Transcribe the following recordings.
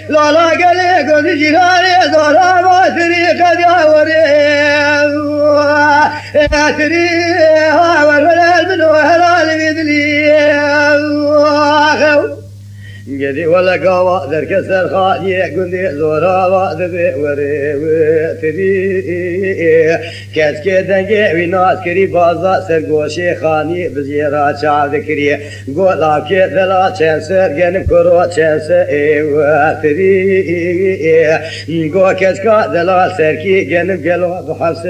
لالا گلی گلی جیرانی دارا واسری قدیا وری اتری هاور ولل منو هلال بدلی جدي ولا قوا ذرك السرخاء قندي زورا وذبي وري تري كاس كدنجي ويناس كري بازا سرغوشي خاني بزيرا شعب ذكري قولا كدلا شانسر جنب كرو شانسر تري قو كاس كدلا سركي جنب قلو بحبس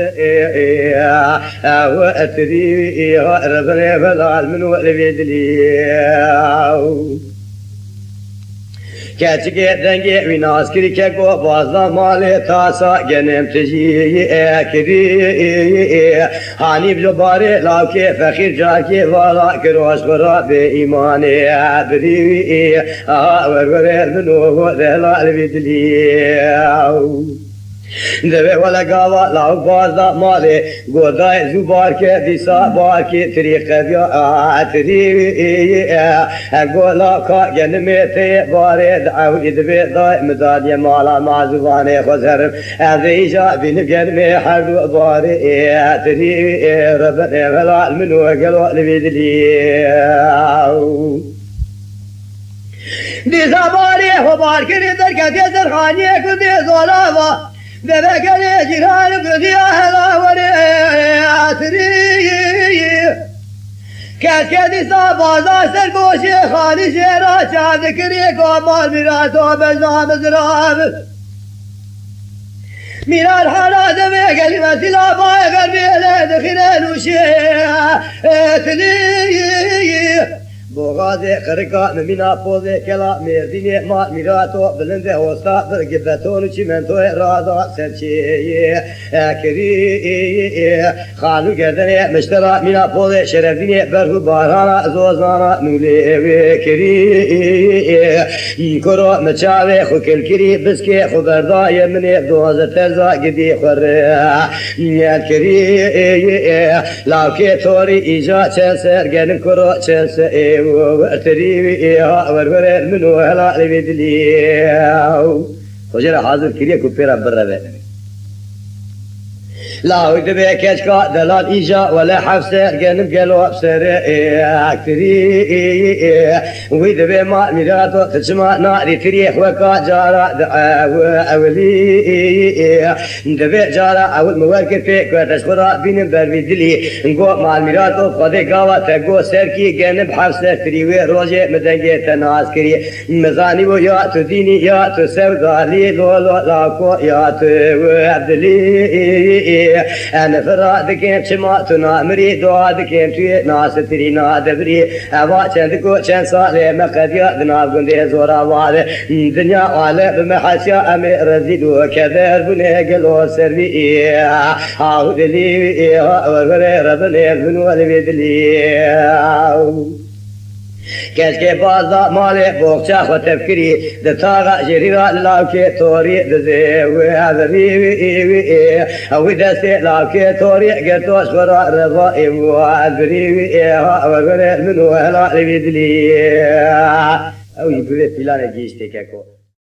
تري ربنا بلال من ولبيدلي Keçki dengi vinas kiri keko bazda mali tasa genem tejiyi ekri hani bari lavki fakir jaki vala kiroş kura be imani abri ver minu delal bidli دبی ولا قوا لاو بازا مالی گودای زبار که دیسا بار که طریق بیا آتری گولا کا جنمیت بارد عوید دبی دای مدادی مالا معزوانه خزرم از ایجا بین جنمی هر دو باری آتری ربنا ولا منو قلو لبیدلی دیسا باری خبار کنی در کتی سرخانی کندی زولاوا دبکلی جیران بدی هلا وری عطری کسکدی سابازا سرگوشی خالی شیرا چند کری کامال میراتو بجنام زراب میران حالا دبکلی مسیلا بای غربی لدخیل نوشی عطری بوغازي قرقا ممينا بوزي كلا ميرديني ما ميراتو بلنده وسطا برقبتون چمنتو رادا سرچي كري خانو گردني مشترا مينا بوزي شرفديني برهو بارانا زوزانا نولي كري كرو مچاوي خو كلكري بسكي خو برداي مني دوز ترزا قدي خور كري لاوكي توري ايجا چنسر گنم كرو چنسر وتري ورور منو هلا لبيدلي خجر حاضر كريه كوبيرا برا لا ودبي كشكا دلال إيجا ولا حفصة جنب قلوا بسر أكتري ودبي ما ميراتو تسمع ناري تريح وكا جارا أولي دبي جارا أول موارك فيك وتشكرا بين بربيدلي نقو مع ميراتو قدي قاوة تقو سركي جنب حفصة تريوي روجي مدنجي تناس كري مزاني ويا تديني يا تسودالي لولو لاكو يا تودلي أنا فرادكين شماتنا مريد وادكين توي ناس ترينا دبري أبا چندكو چند سالي مقديا دناب قندي زورا والي دنيا والي بمحاسيا أمي رزيدو كذر بني قلو سروي هاو دلي ورغري ربني بنو البيدلي كاسكي بازا مالي بوكشا وتفكري دتاغا جريرا لاوكي توري دزي وهذري ودسي لاوكي توري قرتوش ورا رضائي وهذري وغري منو هلا لبيدلي او يقول فلان جيشتك اكو